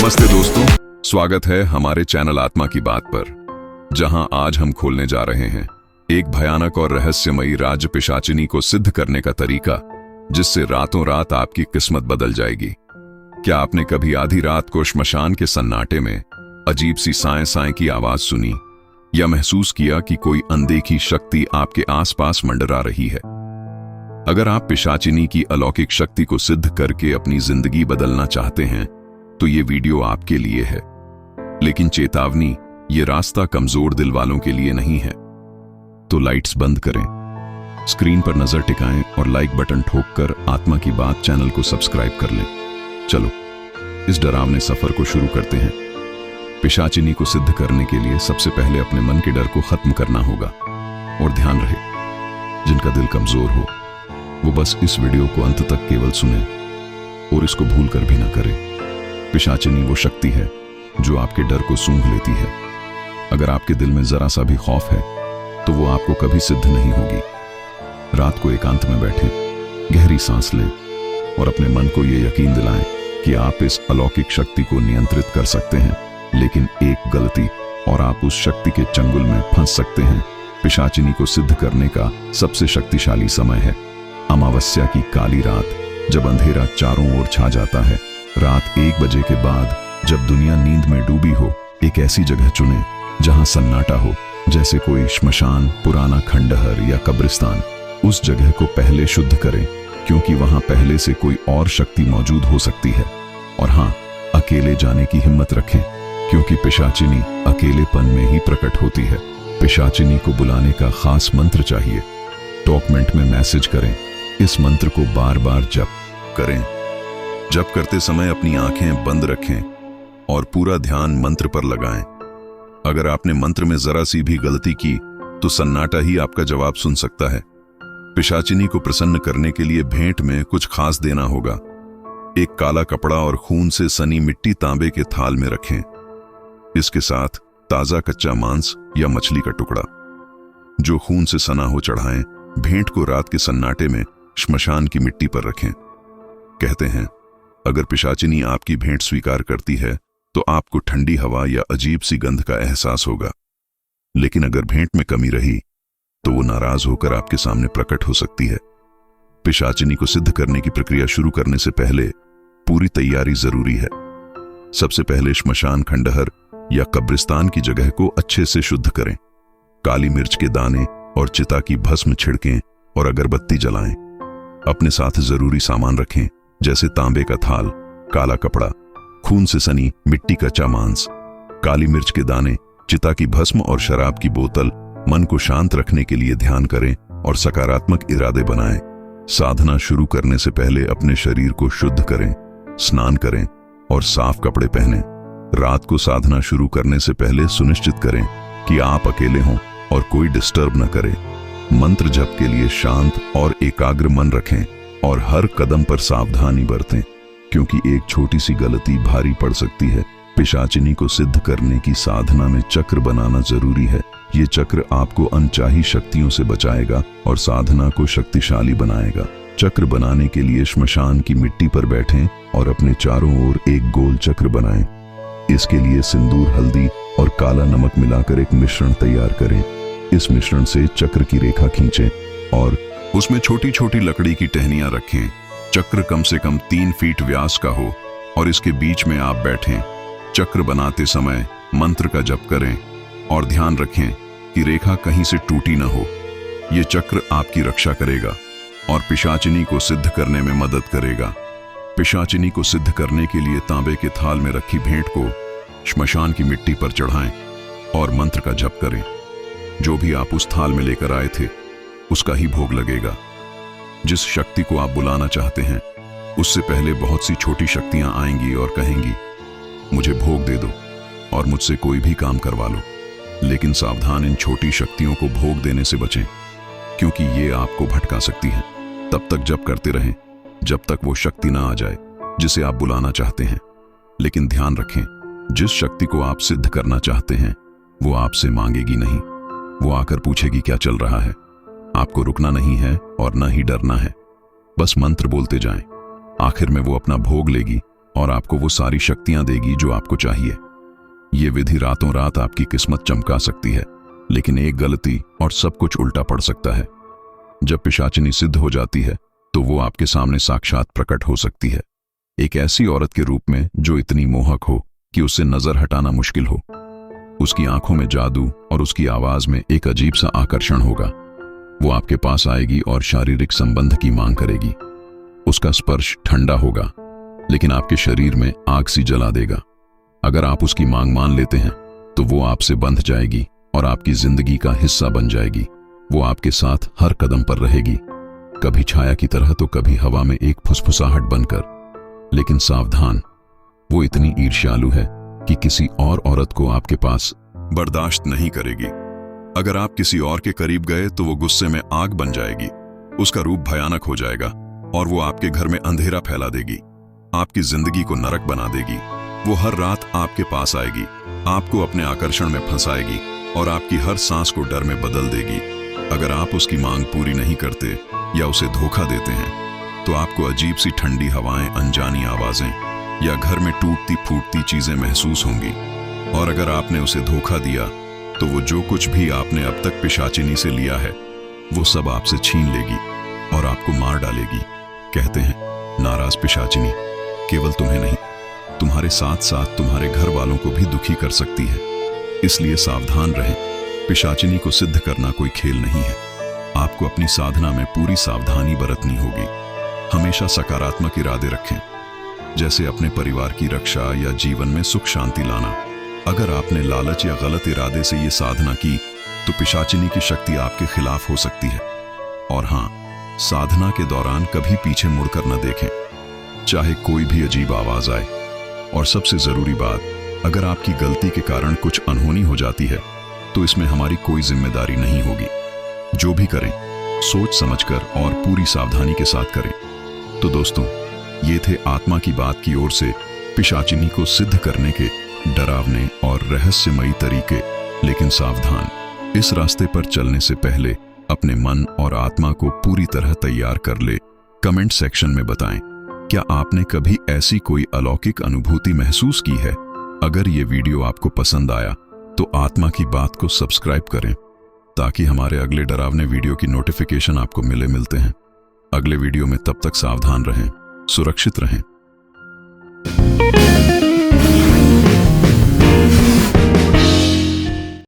नमस्ते दोस्तों, स्वागत है हमारे चैनल आत्मा की बात पर, जहां आज हम खोलने जा रहे हैं एक भयानक और रहस्यमयी राज्य पिशाचिनी को सिद्ध करने का तरीका, जिससे रातों रात आपकी किस्मत बदल जाएगी। क्या आपने कभी आधी रात को श्मशान के सन्नाटे में अजीब सी साएं साएं की आवाज सुनी या महसूस किया कि कोई अनदेखी शक्ति आपके आसपास मंडरा रही है? अगर आप पिशाचिनी की अलौकिक शक्ति को सिद्ध करके अपनी जिंदगी बदलना चाहते हैं तो ये वीडियो आपके लिए है। लेकिन चेतावनी, ये रास्ता कमजोर दिल वालों के लिए नहीं है। तो लाइट्स बंद करें, स्क्रीन पर नजर टिकाएं और लाइक बटन ठोककर आत्मा की बात चैनल को सब्सक्राइब कर लें। चलो इस डरावने सफर को शुरू करते हैं। पिशाचिनी को सिद्ध करने के लिए सबसे पहले अपने मन के डर को खत्म करना होगा। और ध्यान रहे, जिनका दिल कमजोर हो वो बस इस वीडियो को अंत तक केवल सुने और इसको भूल कर भी ना करें। पिशाचिनी वो शक्ति है जो आपके डर को सूंघ लेती है। अगर आपके दिल में जरा सा भी खौफ है तो वो आपको कभी सिद्ध नहीं होगी। रात को एकांत में बैठें, गहरी सांस लें और अपने मन को ये यकीन दिलाएं कि आप इस अलौकिक शक्ति को नियंत्रित कर सकते हैं। लेकिन एक गलती और आप उस शक्ति के चंगुल में फंस सकते हैं। पिशाचिनी को सिद्ध करने का सबसे शक्तिशाली समय है अमावस्या की काली रात, जब अंधेरा चारों ओर छा जाता है। रात 1 बजे के बाद, जब दुनिया नींद में डूबी हो, एक ऐसी जगह चुनें जहां सन्नाटा हो, जैसे कोई श्मशान, पुराना खंडहर या कब्रिस्तान। उस जगह को पहले शुद्ध करें, क्योंकि वहां पहले से कोई और शक्ति मौजूद हो सकती है। और हां, अकेले जाने की हिम्मत रखें, क्योंकि पिशाचिनी अकेलेपन में ही प्रकट होती है। पिशाचिनी को बुलाने का खास मंत्र चाहिए। डॉक्यूमेंट में मैसेज करें। इस मंत्र को बार बार जप करें। जप करते समय अपनी आंखें बंद रखें और पूरा ध्यान मंत्र पर लगाएं। अगर आपने मंत्र में जरा सी भी गलती की तो सन्नाटा ही आपका जवाब सुन सकता है। पिशाचिनी को प्रसन्न करने के लिए भेंट में कुछ खास देना होगा। एक काला कपड़ा और खून से सनी मिट्टी तांबे के थाल में रखें। इसके साथ ताजा कच्चा मांस या मछली का टुकड़ा जो खून से सना हो चढ़ाएं। भेंट को रात के सन्नाटे में श्मशान की मिट्टी पर रखें। कहते हैं, अगर पिशाचिनी आपकी भेंट स्वीकार करती है तो आपको ठंडी हवा या अजीब सी गंध का एहसास होगा। लेकिन अगर भेंट में कमी रही तो वो नाराज होकर आपके सामने प्रकट हो सकती है। पिशाचिनी को सिद्ध करने की प्रक्रिया शुरू करने से पहले पूरी तैयारी जरूरी है। सबसे पहले श्मशान, खंडहर या कब्रिस्तान की जगह को अच्छे से शुद्ध करें। काली मिर्च के दाने और चिता की भस्म छिड़कें और अगरबत्ती जलाएं। अपने साथ जरूरी सामान रखें, जैसे तांबे का थाल, काला कपड़ा, खून से सनी मिट्टी कच्चा मांस, काली मिर्च के दाने, चिता की भस्म और शराब की बोतल। मन को शांत रखने के लिए ध्यान करें और सकारात्मक इरादे बनाएं। साधना शुरू करने से पहले अपने शरीर को शुद्ध करें, स्नान करें और साफ कपड़े पहनें। रात को साधना शुरू करने से पहले सुनिश्चित करें कि आप अकेले हों और कोई डिस्टर्ब न करे। मंत्र जप के लिए शांत और एकाग्र मन रखें और हर कदम पर सावधानी बरतें, क्योंकि एक छोटी सी गलती भारी पड़ सकती है। पिशाचिनी को सिद्ध करने की साधना में चक्र बनाना जरूरी है। ये चक्र आपको अनचाही शक्तियों से बचाएगा और साधना को शक्तिशाली बनाएगा। चक्र बनाने के लिए श्मशान की मिट्टी पर बैठें और अपने चारों ओर एक गोल चक्र बनाएं। इसके लिए सिंदूर, हल्दी और काला नमक मिलाकर एक मिश्रण तैयार करें। इस मिश्रण से चक्र की रेखा खींचें और उसमें छोटी छोटी लकड़ी की टहनियां रखें। चक्र कम से कम 3 फीट व्यास का हो और इसके बीच में आप बैठें। चक्र बनाते समय मंत्र का जप करें और ध्यान रखें कि रेखा कहीं से टूटी न हो। यह चक्र आपकी रक्षा करेगा और पिशाचिनी को सिद्ध करने में मदद करेगा। पिशाचिनी को सिद्ध करने के लिए तांबे के थाल में रखी भेंट को श्मशान की मिट्टी पर चढ़ाएं और मंत्र का जप करें। जो भी आप उस थाल में लेकर आए थे उसका ही भोग लगेगा। जिस शक्ति को आप बुलाना चाहते हैं उससे पहले बहुत सी छोटी शक्तियां आएंगी और कहेंगी, मुझे भोग दे दो और मुझसे कोई भी काम करवा लो। लेकिन सावधान, इन छोटी शक्तियों को भोग देने से बचें, क्योंकि ये आपको भटका सकती हैं। तब तक जप करते रहें जब तक वो शक्ति ना आ जाए जिसे आप बुलाना चाहते हैं। लेकिन ध्यान रखें, जिस शक्ति को आप सिद्ध करना चाहते हैं वो आपसे मांगेगी नहीं। वो आकर पूछेगी, क्या चल रहा है? आपको रुकना नहीं है और न ही डरना है। बस मंत्र बोलते जाएं। आखिर में वो अपना भोग लेगी और आपको वो सारी शक्तियां देगी जो आपको चाहिए। ये विधि रातों रात आपकी किस्मत चमका सकती है, लेकिन एक गलती और सब कुछ उल्टा पड़ सकता है। जब पिशाचिनी सिद्ध हो जाती है तो वो आपके सामने साक्षात प्रकट हो सकती है, एक ऐसी औरत के रूप में जो इतनी मोहक हो कि उससे नजर हटाना मुश्किल हो। उसकी आंखों में जादू और उसकी आवाज में एक अजीब सा आकर्षण होगा। वो आपके पास आएगी और शारीरिक संबंध की मांग करेगी। उसका स्पर्श ठंडा होगा, लेकिन आपके शरीर में आग सी जला देगा। अगर आप उसकी मांग मान लेते हैं तो वो आपसे बंध जाएगी और आपकी जिंदगी का हिस्सा बन जाएगी। वो आपके साथ हर कदम पर रहेगी, कभी छाया की तरह तो कभी हवा में एक फुसफुसाहट बनकर। लेकिन सावधान, वो इतनी ईर्ष्यालु है कि किसी और औरत को आपके पास बर्दाश्त नहीं करेगी। अगर आप किसी और के करीब गए तो वो गुस्से में आग बन जाएगी। उसका रूप भयानक हो जाएगा और वो आपके घर में अंधेरा फैला देगी, आपकी जिंदगी को नरक बना देगी। वो हर रात आपके पास आएगी, आपको अपने आकर्षण में फंसाएगी और आपकी हर सांस को डर में बदल देगी। अगर आप उसकी मांग पूरी नहीं करते या उसे धोखा देते हैं तो आपको अजीब सी ठंडी हवाएं, अनजानी आवाजें या घर में टूटती फूटती चीजें महसूस होंगी। और अगर आपने उसे धोखा दिया तो वो जो कुछ भी आपने अब तक पिशाचिनी से लिया है वो सब आपसे छीन लेगी और आपको मार डालेगी। कहते हैं नाराज पिशाचिनी केवल तुम्हें नहीं, तुम्हारे साथ साथ तुम्हारे घर वालों को भी दुखी कर सकती है। इसलिए सावधान रहें। पिशाचिनी को सिद्ध करना कोई खेल नहीं है। आपको अपनी साधना में पूरी सावधानी बरतनी होगी। हमेशा सकारात्मक इरादे रखें, जैसे अपने परिवार की रक्षा या जीवन में सुख शांति लाना। अगर आपने लालच या गलत इरादे से ये साधना की तो पिशाचिनी की शक्ति आपके खिलाफ हो सकती है। और हां, साधना के दौरान कभी पीछे मुड़कर न देखें, चाहे कोई भी अजीब आवाज आए। और सबसे जरूरी बात, अगर आपकी गलती के कारण कुछ अनहोनी हो जाती है तो इसमें हमारी कोई जिम्मेदारी नहीं होगी। जो भी करें सोच समझकर और पूरी सावधानी के साथ करें। तो दोस्तों, ये थे आत्मा की बात की ओर से पिशाचिनी को सिद्ध करने के डरावने और रहस्यमयी तरीके। लेकिन सावधान, इस रास्ते पर चलने से पहले अपने मन और आत्मा को पूरी तरह तैयार कर ले। कमेंट सेक्शन में बताएं, क्या आपने कभी ऐसी कोई अलौकिक अनुभूति महसूस की है? अगर ये वीडियो आपको पसंद आया तो आत्मा की बात को सब्सक्राइब करें ताकि हमारे अगले डरावने वीडियो की नोटिफिकेशन आपको मिलते हैं। अगले वीडियो में तब तक सावधान रहें, सुरक्षित रहें।